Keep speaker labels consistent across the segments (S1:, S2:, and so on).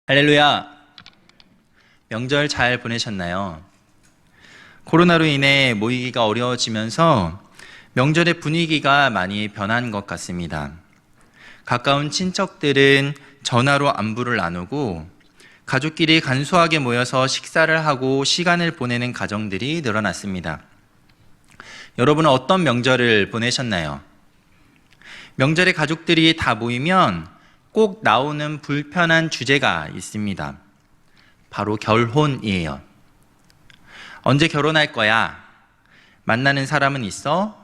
S1: 할렐루야! 명절 잘 보내셨나요? 코로나로 인해 모이기가 어려워지면서 명절의 분위기가 많이 변한 것 같습니다. 가까운 친척들은 전화로 안부를 나누고 가족끼리 간소하게 모여서 식사를 하고 시간을 보내는 가정들이 늘어났습니다. 여러분은 어떤 명절을 보내셨나요? 명절에 가족들이 다 모이면 꼭 나오는 불편한 주제가 있습니다. 바로 결혼이에요. 언제 결혼할 거야? 만나는 사람은 있어?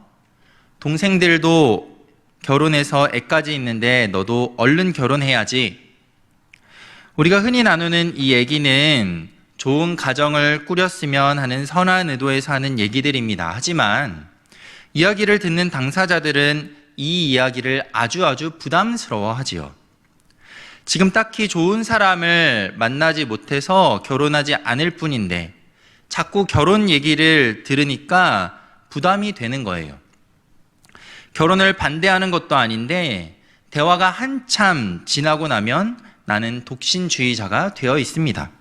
S1: 동생들도 결혼해서 애까지 있는데 너도 얼른 결혼해야지. 우리가 흔히 나누는 이 얘기는 좋은 가정을 꾸렸으면 하는 선한 의도에서 하는 얘기들입니다. 하지만 이야기를 듣는 당사자들은 이 이야기를 아주 부담스러워하지요. 지금 딱히 좋은 사람을 만나지 못해서 결혼하지 않을 뿐인데 자꾸 결혼 얘기를 들으니까 부담이 되는 거예요. 결혼을 반대하는 것도 아닌데 대화가 한참 지나고 나면 나는 독신주의자가 되어 있습니다.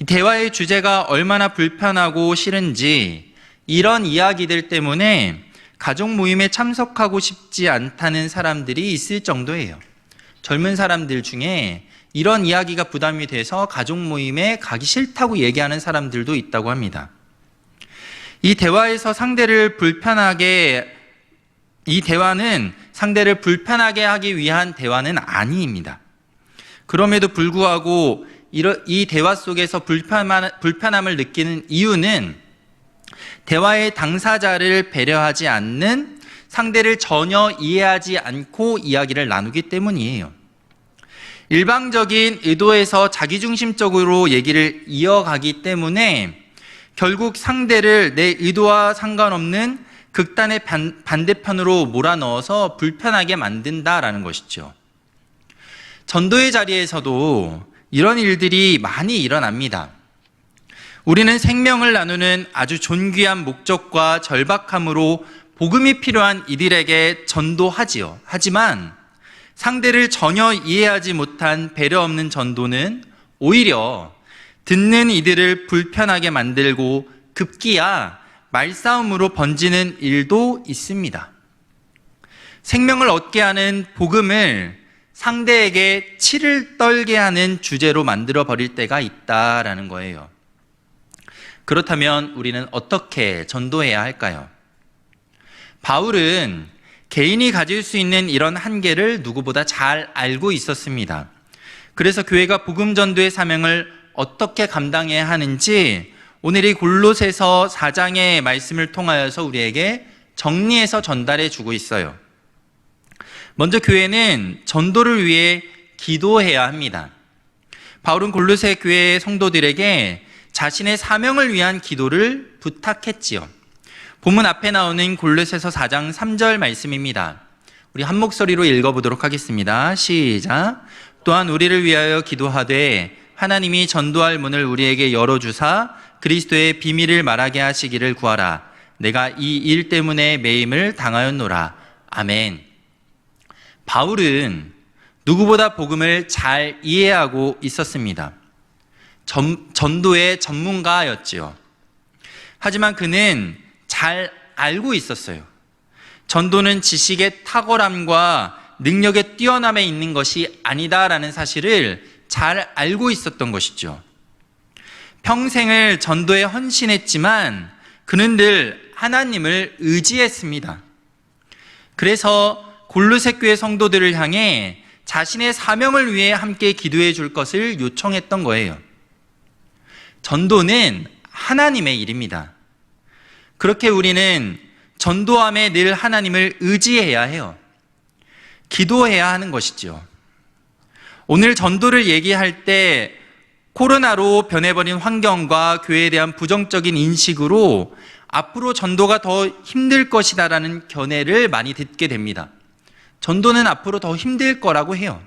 S1: 이 대화의 주제가 얼마나 불편하고 싫은지 이런 이야기들 때문에 가족 모임에 참석하고 싶지 않다는 사람들이 있을 정도예요. 젊은 사람들 중에 이런 이야기가 부담이 돼서 가족 모임에 가기 싫다고 얘기하는 사람들도 있다고 합니다. 이 대화는 상대를 불편하게 하기 위한 대화는 아닙니다. 그럼에도 불구하고 이 대화 속에서 불편함을 느끼는 이유는 대화의 당사자를 배려하지 않는, 상대를 전혀 이해하지 않고 이야기를 나누기 때문이에요. 일방적인 의도에서 자기중심적으로 얘기를 이어가기 때문에 결국 상대를 내 의도와 상관없는 극단의 반대편으로 몰아넣어서 불편하게 만든다라는 것이죠. 전도의 자리에서도 이런 일들이 많이 일어납니다. 우리는 생명을 나누는 아주 존귀한 목적과 절박함으로 복음이 필요한 이들에게 전도하지요. 하지만 상대를 전혀 이해하지 못한 배려 없는 전도는 오히려 듣는 이들을 불편하게 만들고 급기야 말싸움으로 번지는 일도 있습니다. 생명을 얻게 하는 복음을 상대에게 치를 떨게 하는 주제로 만들어 버릴 때가 있다라는 거예요. 그렇다면 우리는 어떻게 전도해야 할까요? 바울은 개인이 가질 수 있는 이런 한계를 누구보다 잘 알고 있었습니다. 그래서 교회가 복음 전도의 사명을 어떻게 감당해야 하는지 오늘 이 골로새서 4장의 말씀을 통하여서 우리에게 정리해서 전달해 주고 있어요. 먼저 교회는 전도를 위해 기도해야 합니다. 바울은 골로새 교회 성도들에게 자신의 사명을 위한 기도를 부탁했지요. 본문 앞에 나오는 골로새서 4장 3절 말씀입니다. 우리 한 목소리로 읽어보도록 하겠습니다. 시작. 또한 우리를 위하여 기도하되 하나님이 전도할 문을 우리에게 열어주사 그리스도의 비밀을 말하게 하시기를 구하라. 내가 이 일 때문에 매임을 당하였노라. 아멘. 바울은 누구보다 복음을 잘 이해하고 있었습니다. 전도의 전문가였지요. 하지만 그는 잘 알고 있었어요. 전도는 지식의 탁월함과 능력의 뛰어남에 있는 것이 아니다라는 사실을 잘 알고 있었던 것이죠. 평생을 전도에 헌신했지만 그는 늘 하나님을 의지했습니다. 그래서 골로새 교회 성도들을 향해 자신의 사명을 위해 함께 기도해 줄 것을 요청했던 거예요. 전도는 하나님의 일입니다. 그렇게 우리는 전도함에 늘 하나님을 의지해야 해요. 기도해야 하는 것이죠. 오늘 전도를 얘기할 때 코로나로 변해버린 환경과 교회에 대한 부정적인 인식으로 앞으로 전도가 더 힘들 것이다라는 견해를 많이 듣게 됩니다. 전도는 앞으로 더 힘들 거라고 해요.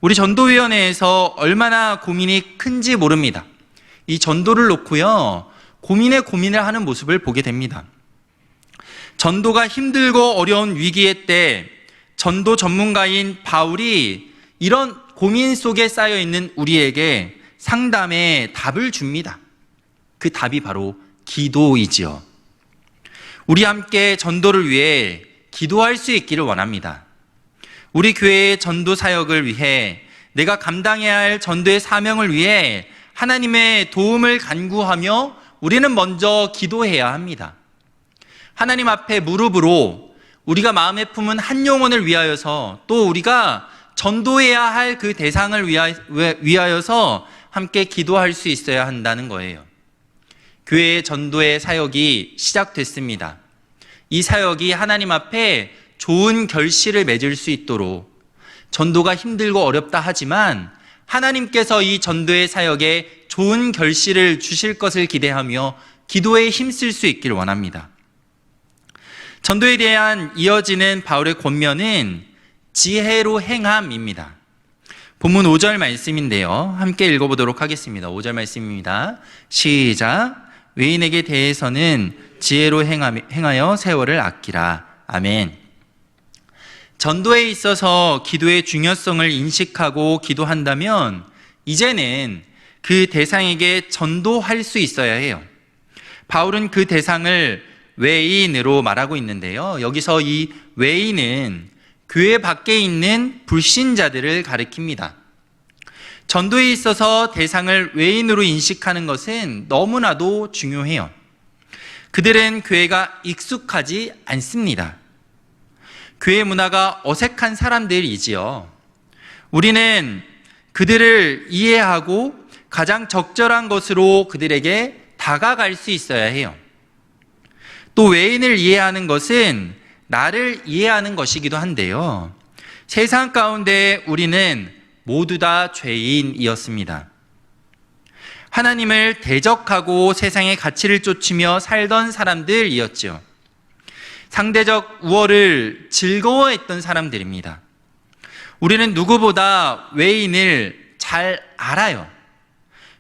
S1: 우리 전도위원회에서 얼마나 고민이 큰지 모릅니다. 이 전도를 놓고요, 고민을 하는 모습을 보게 됩니다. 전도가 힘들고 어려운 위기의 때 전도 전문가인 바울이 이런 고민 속에 쌓여 있는 우리에게 상담의 답을 줍니다. 그 답이 바로 기도이지요. 우리 함께 전도를 위해 기도할 수 있기를 원합니다. 우리 교회의 전도 사역을 위해, 내가 감당해야 할 전도의 사명을 위해 하나님의 도움을 간구하며 우리는 먼저 기도해야 합니다. 하나님 앞에 무릎으로 우리가 마음에 품은 한 영혼을 위하여서, 또 우리가 전도해야 할 그 대상을 위하여서 함께 기도할 수 있어야 한다는 거예요. 교회의 전도의 사역이 시작됐습니다. 이 사역이 하나님 앞에 좋은 결실을 맺을 수 있도록, 전도가 힘들고 어렵다 하지만 하나님께서 이 전도의 사역에 좋은 결실을 주실 것을 기대하며 기도에 힘쓸 수 있기를 원합니다. 전도에 대한 이어지는 바울의 권면은 지혜로 행함입니다. 본문 5절 말씀인데요, 함께 읽어보도록 하겠습니다. 5절 말씀입니다. 시작. 외인에게 대해서는 지혜로 행하여 세월을 아끼라. 아멘. 전도에 있어서 기도의 중요성을 인식하고 기도한다면 이제는 그 대상에게 전도할 수 있어야 해요. 바울은 그 대상을 외인으로 말하고 있는데요, 여기서 이 외인은 교회 밖에 있는 불신자들을 가리킵니다. 전도에 있어서 대상을 외인으로 인식하는 것은 너무나도 중요해요. 그들은 교회가 익숙하지 않습니다. 교회 문화가 어색한 사람들이지요. 우리는 그들을 이해하고 가장 적절한 것으로 그들에게 다가갈 수 있어야 해요. 또 외인을 이해하는 것은 나를 이해하는 것이기도 한데요, 세상 가운데 우리는 모두 다 죄인이었습니다. 하나님을 대적하고 세상의 가치를 쫓으며 살던 사람들이었죠. 상대적 우월을 즐거워했던 사람들입니다. 우리는 누구보다 외인을 잘 알아요.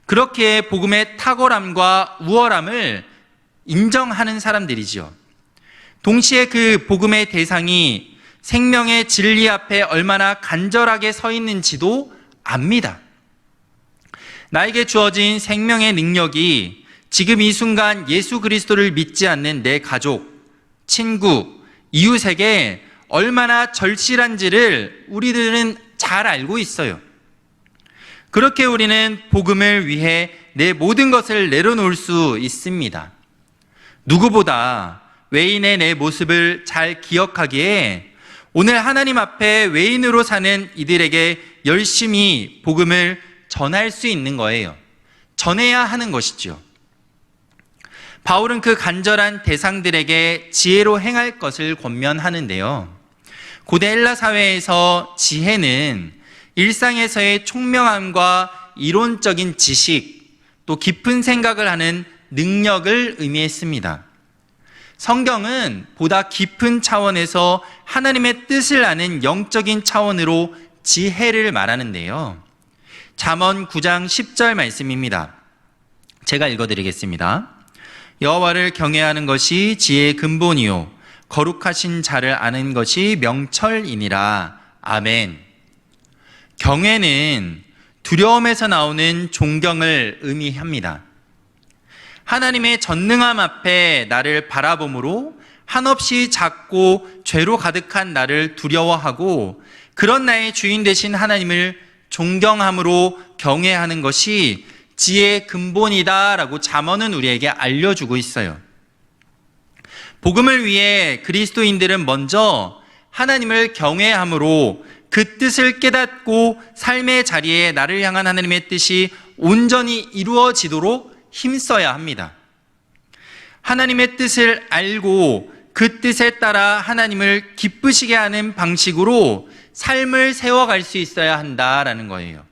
S1: 그렇게 복음의 탁월함과 우월함을 인정하는 사람들이죠. 동시에 그 복음의 대상이 생명의 진리 앞에 얼마나 간절하게 서 있는지도 압니다. 나에게 주어진 생명의 능력이 지금 이 순간 예수 그리스도를 믿지 않는 내 가족, 친구, 이웃에게 얼마나 절실한지를 우리들은 잘 알고 있어요. 그렇게 우리는 복음을 위해 내 모든 것을 내려놓을 수 있습니다. 누구보다 외인의 내 모습을 잘 기억하기에 오늘 하나님 앞에 외인으로 사는 이들에게 열심히 복음을 전할 수 있는 거예요. 전해야 하는 것이죠. 바울은 그 간절한 대상들에게 지혜로 행할 것을 권면하는데요, 고대 헬라 사회에서 지혜는 일상에서의 총명함과 이론적인 지식, 또 깊은 생각을 하는 능력을 의미했습니다. 성경은 보다 깊은 차원에서 하나님의 뜻을 아는 영적인 차원으로 지혜를 말하는데요, 잠언 9장 10절 말씀입니다. 제가 읽어드리겠습니다. 여호와를 경외하는 것이 지혜의 근본이요 거룩하신 자를 아는 것이 명철이니라. 아멘. 경외는 두려움에서 나오는 존경을 의미합니다. 하나님의 전능함 앞에 나를 바라봄으로 한없이 작고 죄로 가득한 나를 두려워하고 그런 나의 주인 되신 하나님을 존경함으로 경외하는 것이 지혜의 근본이다라고 잠언은 우리에게 알려주고 있어요. 복음을 위해 그리스도인들은 먼저 하나님을 경외함으로 그 뜻을 깨닫고 삶의 자리에 나를 향한 하나님의 뜻이 온전히 이루어지도록 힘써야 합니다. 하나님의 뜻을 알고 그 뜻에 따라 하나님을 기쁘시게 하는 방식으로 삶을 세워갈 수 있어야 한다라는 거예요.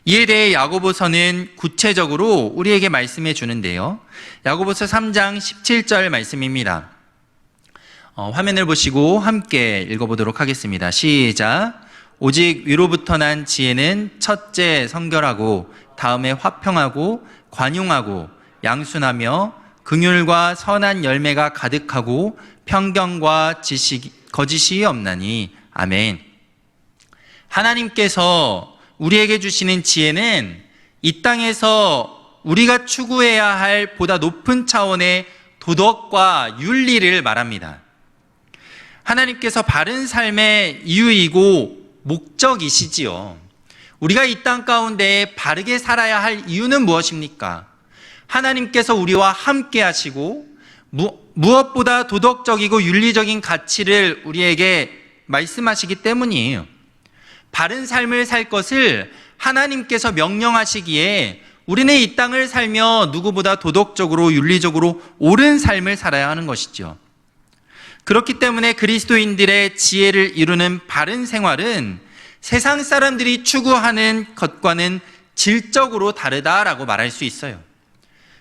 S1: 이에 대해 야고보서는 구체적으로 우리에게 말씀해 주는데요, 야고보서 3장 17절 말씀입니다. 화면을 보시고 함께 읽어보도록 하겠습니다. 시작. 오직 위로부터 난 지혜는 첫째 성결하고 다음에 화평하고 관용하고 양순하며 긍휼과 선한 열매가 가득하고 평경과 거짓이 없나니. 아멘. 하나님께서 우리에게 주시는 지혜는 이 땅에서 우리가 추구해야 할 보다 높은 차원의 도덕과 윤리를 말합니다. 하나님께서 바른 삶의 이유이고 목적이시지요. 우리가 이 땅 가운데 바르게 살아야 할 이유는 무엇입니까? 하나님께서 우리와 함께 하시고 무엇보다 도덕적이고 윤리적인 가치를 우리에게 말씀하시기 때문이에요. 바른 삶을 살 것을 하나님께서 명령하시기에 우리는 이 땅을 살며 누구보다 도덕적으로 윤리적으로 옳은 삶을 살아야 하는 것이죠. 그렇기 때문에 그리스도인들의 지혜를 이루는 바른 생활은 세상 사람들이 추구하는 것과는 질적으로 다르다라고 말할 수 있어요.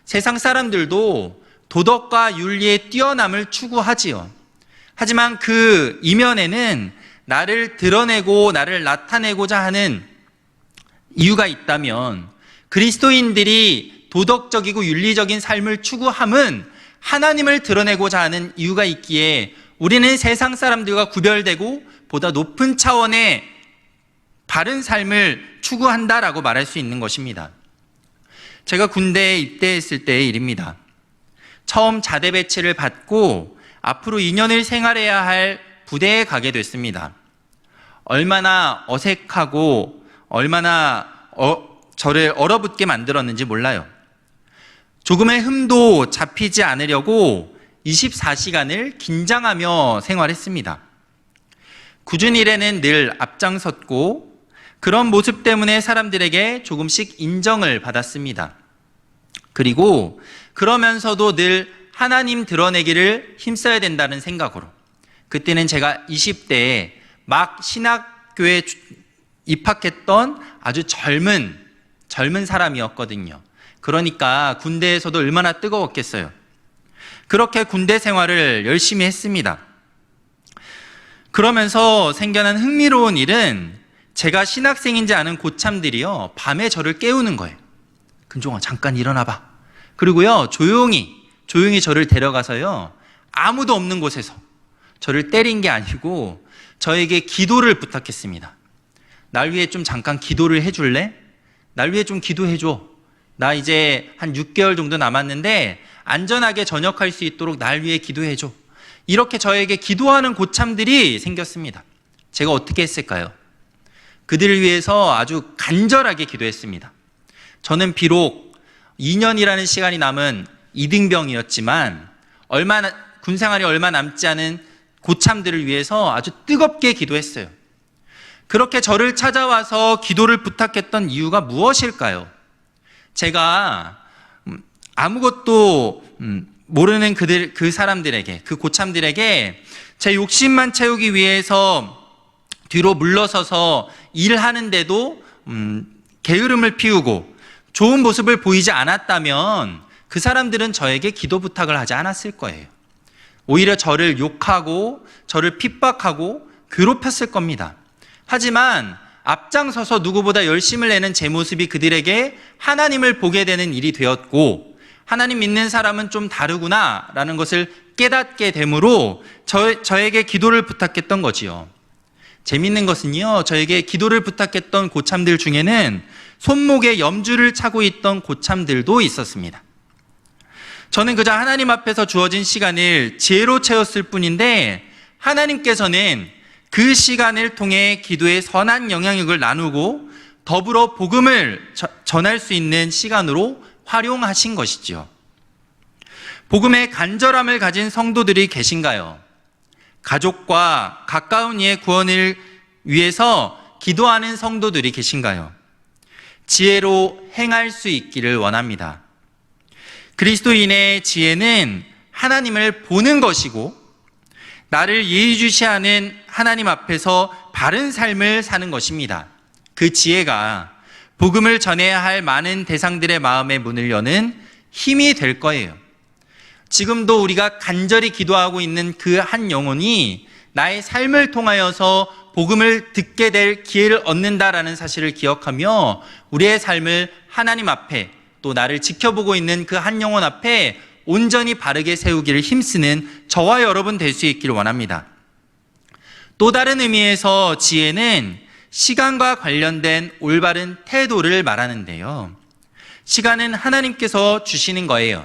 S1: 세상 사람들도 도덕과 윤리의 뛰어남을 추구하지요. 하지만 그 이면에는 나를 드러내고 나를 나타내고자 하는 이유가 있다면 그리스도인들이 도덕적이고 윤리적인 삶을 추구함은 하나님을 드러내고자 하는 이유가 있기에 우리는 세상 사람들과 구별되고 보다 높은 차원의 바른 삶을 추구한다라고 말할 수 있는 것입니다. 제가 군대에 입대했을 때의 일입니다. 처음 자대 배치를 받고 앞으로 2년을 생활해야 할 부대에 가게 됐습니다. 얼마나 어색하고 얼마나 저를 얼어붙게 만들었는지 몰라요. 조금의 흠도 잡히지 않으려고 24시간을 긴장하며 생활했습니다. 굳은 일에는 늘 앞장섰고 그런 모습 때문에 사람들에게 조금씩 인정을 받았습니다. 그리고 그러면서도 늘 하나님 드러내기를 힘써야 된다는 생각으로 그때는 제가 20대에 막 신학교에 입학했던 아주 젊은 사람이었거든요. 그러니까 군대에서도 얼마나 뜨거웠겠어요. 그렇게 군대 생활을 열심히 했습니다. 그러면서 생겨난 흥미로운 일은 제가 신학생인지 아는 고참들이요, 밤에 저를 깨우는 거예요. 근종아, 잠깐 일어나봐. 그리고요, 조용히 저를 데려가서요, 아무도 없는 곳에서 저를 때린 게 아니고 저에게 기도를 부탁했습니다. 날 위해 좀 잠깐 기도를 해줄래? 날 위해 좀 기도해줘. 나 이제 한 6개월 정도 남았는데 안전하게 전역할 수 있도록 날 위해 기도해줘. 이렇게 저에게 기도하는 고참들이 생겼습니다. 제가 어떻게 했을까요? 그들을 위해서 아주 간절하게 기도했습니다. 저는 비록 2년이라는 시간이 남은 이등병이었지만 군생활이 얼마 남지 않은 고참들을 위해서 아주 뜨겁게 기도했어요. 그렇게 저를 찾아와서 기도를 부탁했던 이유가 무엇일까요? 제가 아무것도 모르는 그 사람들에게, 그 고참들에게 제 욕심만 채우기 위해서 뒤로 물러서서 일하는데도 게으름을 피우고 좋은 모습을 보이지 않았다면 그 사람들은 저에게 기도 부탁을 하지 않았을 거예요. 오히려 저를 욕하고 저를 핍박하고 괴롭혔을 겁니다. 하지만 앞장서서 누구보다 열심을 내는 제 모습이 그들에게 하나님을 보게 되는 일이 되었고, 하나님 믿는 사람은 좀 다르구나 라는 것을 깨닫게 되므로 저에게 기도를 부탁했던 거지요. 재밌는 것은요, 저에게 기도를 부탁했던 고참들 중에는 손목에 염주를 차고 있던 고참들도 있었습니다. 저는 그저 하나님 앞에서 주어진 시간을 지혜로 채웠을 뿐인데 하나님께서는 그 시간을 통해 기도에 선한 영향력을 나누고 더불어 복음을 전할 수 있는 시간으로 활용하신 것이죠. 복음의 간절함을 가진 성도들이 계신가요? 가족과 가까운 이의 구원을 위해서 기도하는 성도들이 계신가요? 지혜로 행할 수 있기를 원합니다. 그리스도인의 지혜는 하나님을 보는 것이고 나를 예의주시하는 하나님 앞에서 바른 삶을 사는 것입니다. 그 지혜가 복음을 전해야 할 많은 대상들의 마음의 문을 여는 힘이 될 거예요. 지금도 우리가 간절히 기도하고 있는 그 한 영혼이 나의 삶을 통하여서 복음을 듣게 될 기회를 얻는다라는 사실을 기억하며 우리의 삶을 하나님 앞에 또 나를 지켜보고 있는 그 한 영혼 앞에 온전히 바르게 세우기를 힘쓰는 저와 여러분 될 수 있기를 원합니다. 또 다른 의미에서 지혜는 시간과 관련된 올바른 태도를 말하는데요. 시간은 하나님께서 주시는 거예요.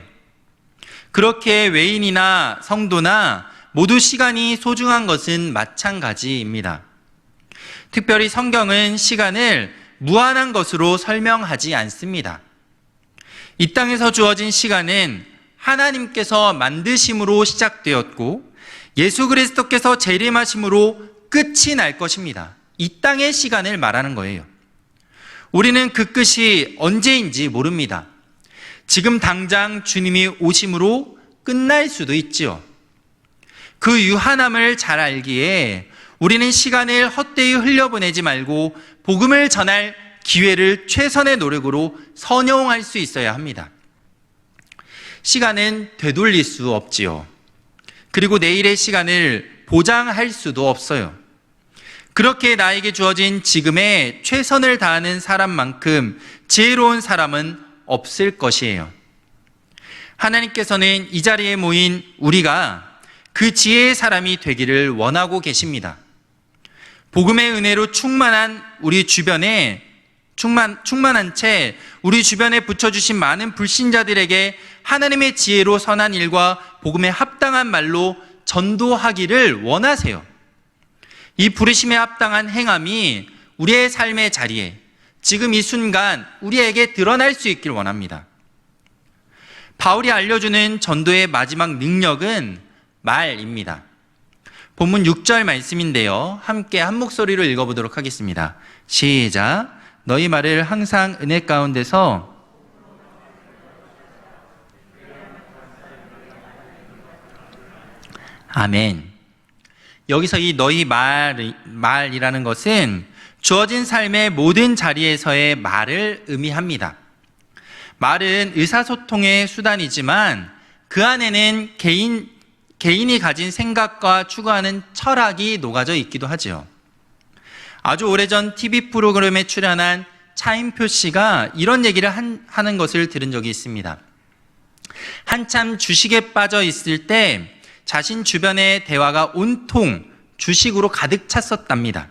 S1: 그렇게 외인이나 성도나 모두 시간이 소중한 것은 마찬가지입니다. 특별히 성경은 시간을 무한한 것으로 설명하지 않습니다. 이 땅에서 주어진 시간은 하나님께서 만드심으로 시작되었고 예수 그리스도께서 재림하심으로 끝이 날 것입니다. 이 땅의 시간을 말하는 거예요. 우리는 그 끝이 언제인지 모릅니다. 지금 당장 주님이 오심으로 끝날 수도 있지요. 그 유한함을 잘 알기에 우리는 시간을 헛되이 흘려보내지 말고 복음을 전할 기회를 최선의 노력으로 선용할 수 있어야 합니다. 시간은 되돌릴 수 없지요. 그리고 내일의 시간을 보장할 수도 없어요. 그렇게 나에게 주어진 지금에 최선을 다하는 사람만큼 지혜로운 사람은 없을 것이에요. 하나님께서는 이 자리에 모인 우리가 그 지혜의 사람이 되기를 원하고 계십니다. 복음의 은혜로 충만한 채 우리 주변에 붙여주신 많은 불신자들에게 하나님의 지혜로 선한 일과 복음에 합당한 말로 전도하기를 원하세요. 이 부르심에 합당한 행함이 우리의 삶의 자리에 지금 이 순간 우리에게 드러날 수 있길 원합니다. 바울이 알려주는 전도의 마지막 능력은 말입니다. 본문 6절 말씀인데요. 함께 한 목소리로 읽어보도록 하겠습니다. 시작. 너희 말을 항상 은혜 가운데서 아멘. 여기서 이 너희 말이라는 것은 주어진 삶의 모든 자리에서의 말을 의미합니다. 말은 의사소통의 수단이지만 그 안에는 개인이 가진 생각과 추구하는 철학이 녹아져 있기도 하죠. 아주 오래전 TV 프로그램에 출연한 차인표 씨가 이런 얘기를 하는 것을 들은 적이 있습니다. 한참 주식에 빠져 있을 때 자신 주변의 대화가 온통 주식으로 가득 찼었답니다.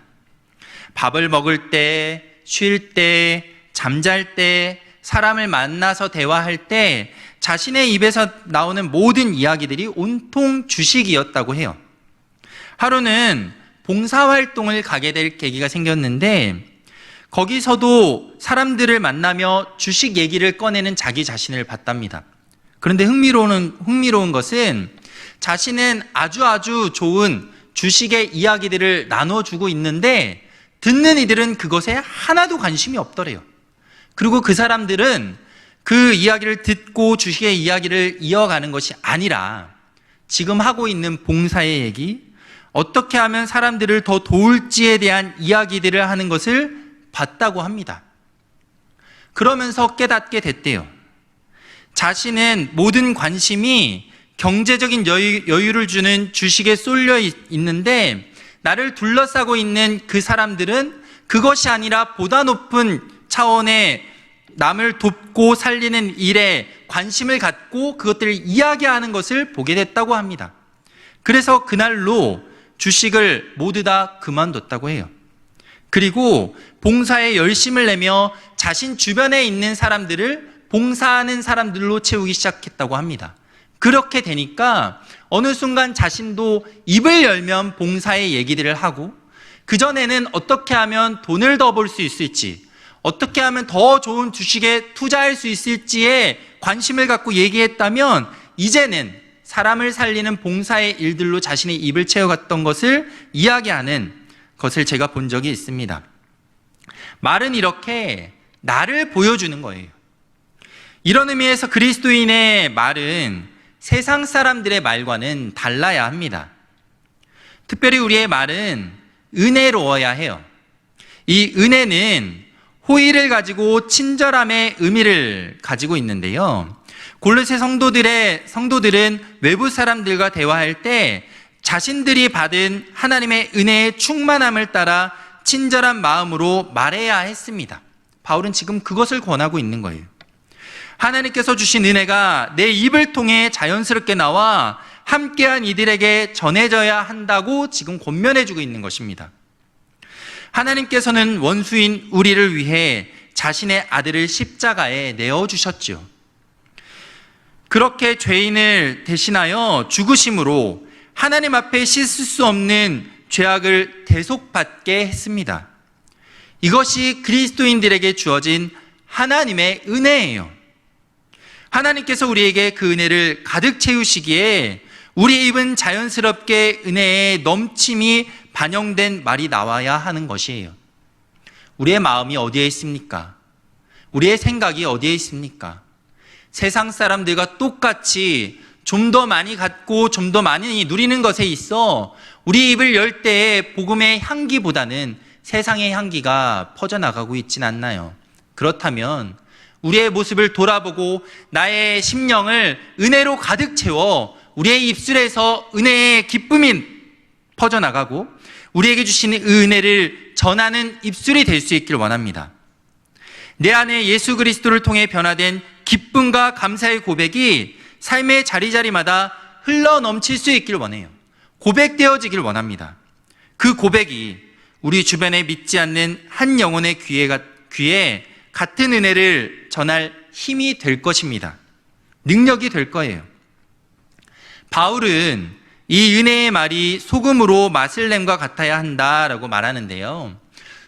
S1: 밥을 먹을 때, 쉴 때, 잠잘 때, 사람을 만나서 대화할 때 자신의 입에서 나오는 모든 이야기들이 온통 주식이었다고 해요. 하루는 봉사활동을 가게 될 계기가 생겼는데 거기서도 사람들을 만나며 주식 얘기를 꺼내는 자기 자신을 봤답니다. 그런데 흥미로운 것은 자신은 아주 좋은 주식의 이야기들을 나눠주고 있는데 듣는 이들은 그것에 하나도 관심이 없더래요. 그리고 그 사람들은 그 이야기를 듣고 주식의 이야기를 이어가는 것이 아니라 지금 하고 있는 봉사의 얘기, 어떻게 하면 사람들을 더 도울지에 대한 이야기들을 하는 것을 봤다고 합니다. 그러면서 깨닫게 됐대요. 자신은 모든 관심이 경제적인 여유를 주는 주식에 쏠려 있는데 나를 둘러싸고 있는 그 사람들은 그것이 아니라 보다 높은 차원의 남을 돕고 살리는 일에 관심을 갖고 그것들을 이야기하는 것을 보게 됐다고 합니다. 그래서 그날로 주식을 모두 다 그만뒀다고 해요. 그리고 봉사에 열심을 내며 자신 주변에 있는 사람들을 봉사하는 사람들로 채우기 시작했다고 합니다. 그렇게 되니까 어느 순간 자신도 입을 열면 봉사의 얘기들을 하고 그전에는 어떻게 하면 돈을 더 벌 수 있을지, 어떻게 하면 더 좋은 주식에 투자할 수 있을지에 관심을 갖고 얘기했다면 이제는 사람을 살리는 봉사의 일들로 자신의 입을 채워갔던 것을 이야기하는 것을 제가 본 적이 있습니다. 말은 이렇게 나를 보여주는 거예요. 이런 의미에서 그리스도인의 말은 세상 사람들의 말과는 달라야 합니다. 특별히 우리의 말은 은혜로워야 해요. 이 은혜는 호의를 가지고 친절함의 의미를 가지고 있는데요. 골로새 성도들은 외부 사람들과 대화할 때 자신들이 받은 하나님의 은혜의 충만함을 따라 친절한 마음으로 말해야 했습니다. 바울은 지금 그것을 권하고 있는 거예요. 하나님께서 주신 은혜가 내 입을 통해 자연스럽게 나와 함께한 이들에게 전해져야 한다고 지금 권면해주고 있는 것입니다. 하나님께서는 원수인 우리를 위해 자신의 아들을 십자가에 내어주셨죠. 그렇게 죄인을 대신하여 죽으심으로 하나님 앞에 씻을 수 없는 죄악을 대속받게 했습니다. 이것이 그리스도인들에게 주어진 하나님의 은혜예요. 하나님께서 우리에게 그 은혜를 가득 채우시기에 우리의 입은 자연스럽게 은혜의 넘침이 반영된 말이 나와야 하는 것이에요. 우리의 마음이 어디에 있습니까? 우리의 생각이 어디에 있습니까? 세상 사람들과 똑같이 좀 더 많이 갖고 좀 더 많이 누리는 것에 있어 우리 입을 열 때에 복음의 향기보다는 세상의 향기가 퍼져나가고 있진 않나요? 그렇다면 우리의 모습을 돌아보고 나의 심령을 은혜로 가득 채워 우리의 입술에서 은혜의 기쁨이 퍼져나가고 우리에게 주시는 은혜를 전하는 입술이 될 수 있길 원합니다. 내 안에 예수 그리스도를 통해 변화된 기쁨과 감사의 고백이 삶의 자리자리마다 흘러 넘칠 수 있길 원해요. 고백되어지길 원합니다. 그 고백이 우리 주변에 믿지 않는 한 영혼의 귀에 같은 은혜를 전할 힘이 될 것입니다. 능력이 될 거예요. 바울은 이 은혜의 말이 소금으로 맛을 냄과 같아야 한다라고 말하는데요.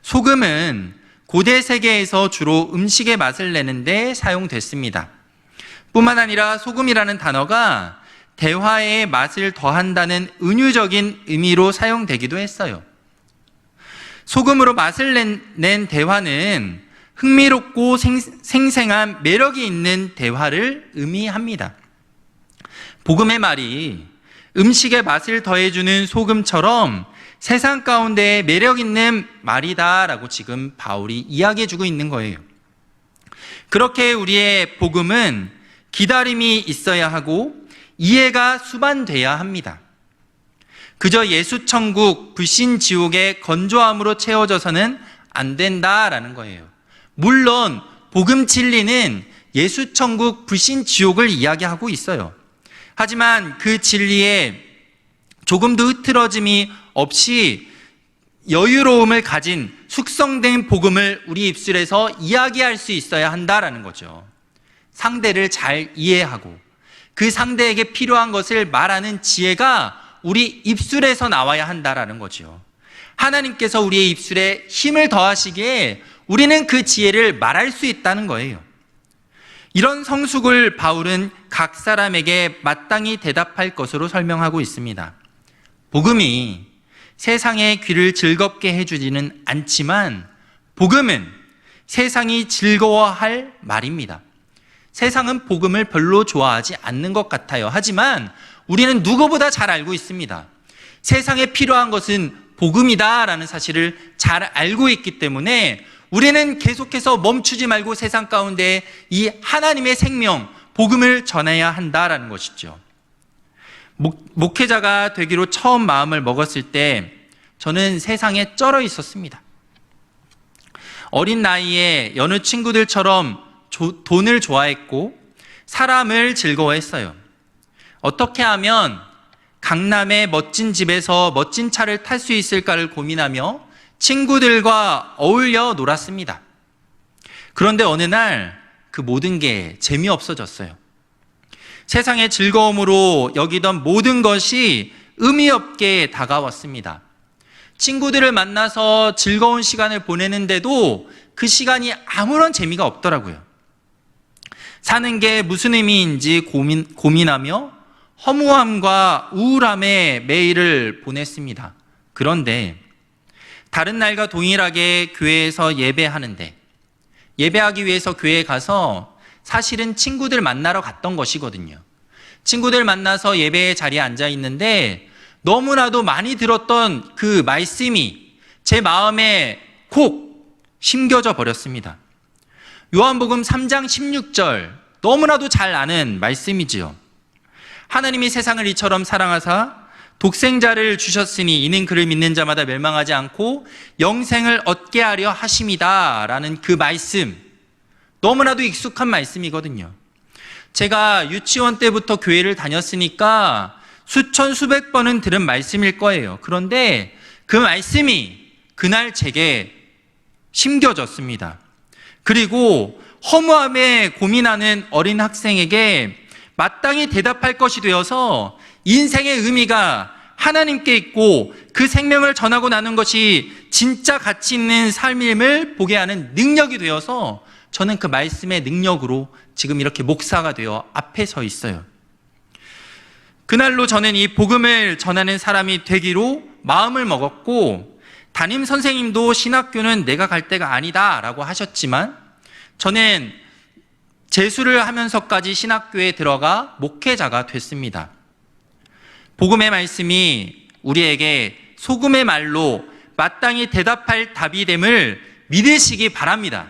S1: 소금은 고대 세계에서 주로 음식의 맛을 내는데 사용됐습니다. 뿐만 아니라 소금이라는 단어가 대화의 맛을 더한다는 은유적인 의미로 사용되기도 했어요. 소금으로 맛을 낸 대화는 흥미롭고 생생한 매력이 있는 대화를 의미합니다. 복음의 말이 음식의 맛을 더해주는 소금처럼 세상 가운데 매력 있는 말이다라고 지금 바울이 이야기해주고 있는 거예요. 그렇게 우리의 복음은 기다림이 있어야 하고 이해가 수반돼야 합니다. 그저 예수천국, 불신지옥의 건조함으로 채워져서는 안 된다라는 거예요. 물론 복음 진리는 예수천국, 불신지옥을 이야기하고 있어요. 하지만 그 진리에 조금도 흐트러짐이 없이 여유로움을 가진 숙성된 복음을 우리 입술에서 이야기할 수 있어야 한다라는 거죠. 상대를 잘 이해하고 그 상대에게 필요한 것을 말하는 지혜가 우리 입술에서 나와야 한다라는 거죠. 하나님께서 우리의 입술에 힘을 더하시기에 우리는 그 지혜를 말할 수 있다는 거예요. 이런 성숙을 바울은 각 사람에게 마땅히 대답할 것으로 설명하고 있습니다. 복음이 세상의 귀를 즐겁게 해주지는 않지만 복음은 세상이 즐거워할 말입니다. 세상은 복음을 별로 좋아하지 않는 것 같아요. 하지만 우리는 누구보다 잘 알고 있습니다. 세상에 필요한 것은 복음이다라는 사실을 잘 알고 있기 때문에 우리는 계속해서 멈추지 말고 세상 가운데 이 하나님의 생명, 복음을 전해야 한다라는 것이죠. 목회자가 되기로 처음 마음을 먹었을 때 저는 세상에 쩔어 있었습니다. 어린 나이에 여느 친구들처럼 돈을 좋아했고 사람을 즐거워했어요. 어떻게 하면 강남의 멋진 집에서 멋진 차를 탈 수 있을까를 고민하며 친구들과 어울려 놀았습니다. 그런데 어느 날 그 모든 게 재미없어졌어요. 세상의 즐거움으로 여기던 모든 것이 의미 없게 다가왔습니다. 친구들을 만나서 즐거운 시간을 보내는데도 그 시간이 아무런 재미가 없더라고요. 사는 게 무슨 의미인지 고민하며 허무함과 우울함에 매일을 보냈습니다. 그런데 다른 날과 동일하게 교회에서 예배하는데 예배하기 위해서 교회에 가서 사실은 친구들 만나러 갔던 것이거든요. 친구들 만나서 예배의 자리에 앉아 있는데 너무나도 많이 들었던 그 말씀이 제 마음에 콕 심겨져 버렸습니다. 요한복음 3장 16절, 너무나도 잘 아는 말씀이지요. 하나님이 세상을 이처럼 사랑하사 독생자를 주셨으니 이는 그를 믿는 자마다 멸망하지 않고 영생을 얻게 하려 하심이다 라는 그 말씀, 너무나도 익숙한 말씀이거든요. 제가 유치원 때부터 교회를 다녔으니까 수천 수백 번은 들은 말씀일 거예요. 그런데 그 말씀이 그날 제게 심겨졌습니다. 그리고 허무함에 고민하는 어린 학생에게 마땅히 대답할 것이 되어서 인생의 의미가 하나님께 있고 그 생명을 전하고 나눈 것이 진짜 가치 있는 삶임을 보게 하는 능력이 되어서 저는 그 말씀의 능력으로 지금 이렇게 목사가 되어 앞에 서 있어요. 그날로 저는 이 복음을 전하는 사람이 되기로 마음을 먹었고, 담임 선생님도 신학교는 내가 갈 때가 아니다 라고 하셨지만 저는 재수를 하면서까지 신학교에 들어가 목회자가 됐습니다. 복음의 말씀이 우리에게 소금의 말로 마땅히 대답할 답이 됨을 믿으시기 바랍니다.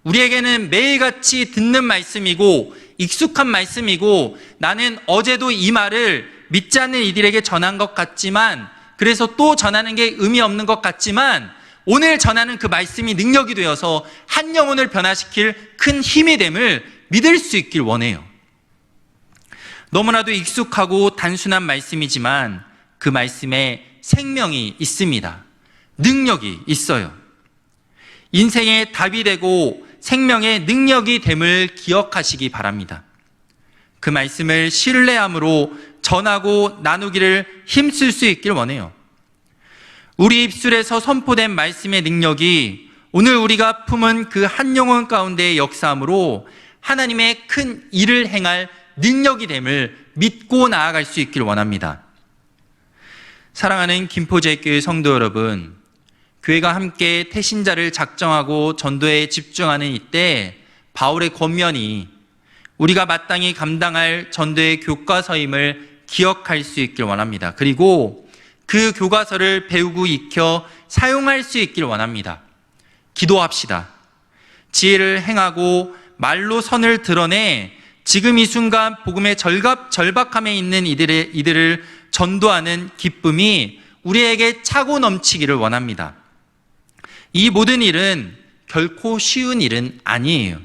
S1: 우리에게는 매일같이 듣는 말씀이고 익숙한 말씀이고, 나는 어제도 이 말을 믿지 않는 이들에게 전한 것 같지만, 그래서 또 전하는 게 의미 없는 것 같지만, 오늘 전하는 그 말씀이 능력이 되어서 한 영혼을 변화시킬 큰 힘이 됨을 믿을 수 있길 원해요. 너무나도 익숙하고 단순한 말씀이지만 그 말씀에 생명이 있습니다. 능력이 있어요. 인생의 답이 되고 생명의 능력이 됨을 기억하시기 바랍니다. 그 말씀을 신뢰함으로 전하고 나누기를 힘쓸 수 있길 원해요. 우리 입술에서 선포된 말씀의 능력이 오늘 우리가 품은 그 한 영혼 가운데의 역사함으로 하나님의 큰 일을 행할 능력이 됨을 믿고 나아갈 수 있길 원합니다. 사랑하는 김포제교회 성도 여러분, 교회가 함께 태신자를 작정하고 전도에 집중하는 이때 바울의 권면이 우리가 마땅히 감당할 전도의 교과서임을 기억할 수 있길 원합니다. 그리고 그 교과서를 배우고 익혀 사용할 수 있길 원합니다. 기도합시다. 지혜를 행하고 말로 선을 드러내 지금 이 순간 복음의 절박함에 있는 이들을 전도하는 기쁨이 우리에게 차고 넘치기를 원합니다. 이 모든 일은 결코 쉬운 일은 아니에요.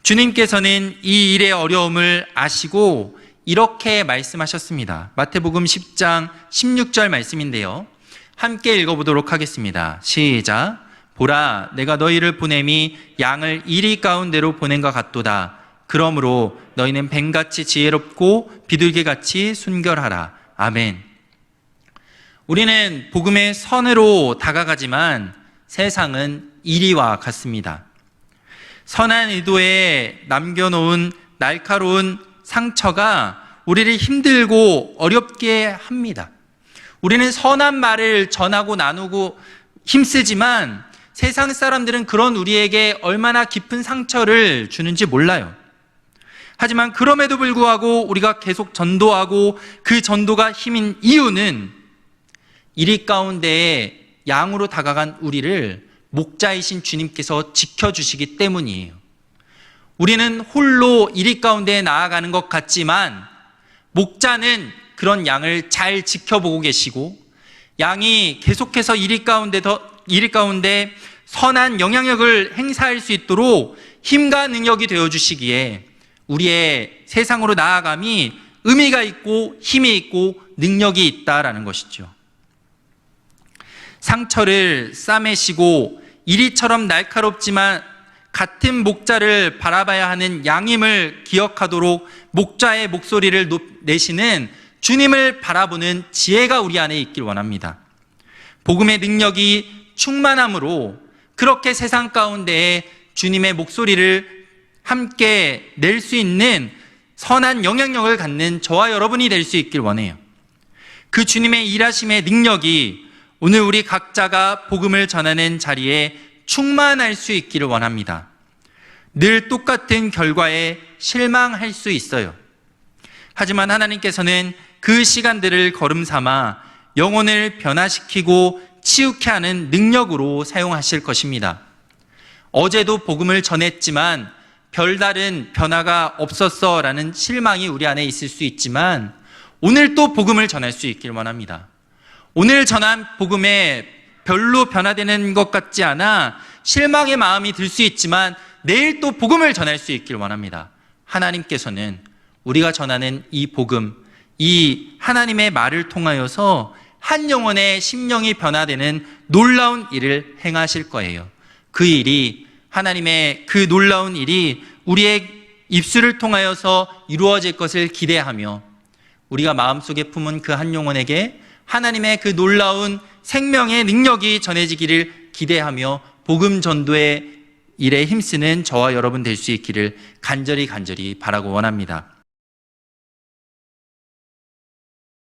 S1: 주님께서는 이 일의 어려움을 아시고 이렇게 말씀하셨습니다. 마태복음 10장 16절 말씀인데요, 함께 읽어보도록 하겠습니다. 시작. 보라, 내가 너희를 보냄이 양을 이리 가운데로 보낸 것 같도다. 그러므로 너희는 뱀같이 지혜롭고 비둘기같이 순결하라. 아멘. 우리는 복음의 선으로 다가가지만 세상은 이리와 같습니다. 선한 의도에 남겨놓은 날카로운 상처가 우리를 힘들고 어렵게 합니다. 우리는 선한 말을 전하고 나누고 힘쓰지만 세상 사람들은 그런 우리에게 얼마나 깊은 상처를 주는지 몰라요. 하지만 그럼에도 불구하고 우리가 계속 전도하고 그 전도가 힘인 이유는 이리 가운데에 양으로 다가간 우리를 목자이신 주님께서 지켜주시기 때문이에요. 우리는 홀로 이리 가운데에 나아가는 것 같지만 목자는 그런 양을 잘 지켜보고 계시고, 양이 계속해서 이리 가운데 선한 영향력을 행사할 수 있도록 힘과 능력이 되어주시기에 우리의 세상으로 나아감이 의미가 있고 힘이 있고 능력이 있다라는 것이죠. 상처를 싸매시고 이리처럼 날카롭지만 같은 목자를 바라봐야 하는 양임을 기억하도록 목자의 목소리를 내시는 주님을 바라보는 지혜가 우리 안에 있길 원합니다. 복음의 능력이 충만함으로 그렇게 세상 가운데에 주님의 목소리를 함께 낼 수 있는 선한 영향력을 갖는 저와 여러분이 될 수 있길 원해요. 그 주님의 일하심의 능력이 오늘 우리 각자가 복음을 전하는 자리에 충만할 수 있기를 원합니다. 늘 똑같은 결과에 실망할 수 있어요. 하지만 하나님께서는 그 시간들을 걸음 삼아 영혼을 변화시키고 치유케 하는 능력으로 사용하실 것입니다. 어제도 복음을 전했지만 별다른 변화가 없었어 라는 실망이 우리 안에 있을 수 있지만 오늘 또 복음을 전할 수 있길 원합니다. 오늘 전한 복음에 별로 변화되는 것 같지 않아 실망의 마음이 들 수 있지만 내일 또 복음을 전할 수 있길 원합니다. 하나님께서는 우리가 전하는 이 복음, 이 하나님의 말을 통하여서 한 영혼의 심령이 변화되는 놀라운 일을 행하실 거예요. 그 일이, 하나님의 그 놀라운 일이 우리의 입술을 통하여서 이루어질 것을 기대하며 우리가 마음속에 품은 그 한 영혼에게 하나님의 그 놀라운 생명의 능력이 전해지기를 기대하며 복음 전도의 일에 힘쓰는 저와 여러분 될 수 있기를 간절히 바라고 원합니다.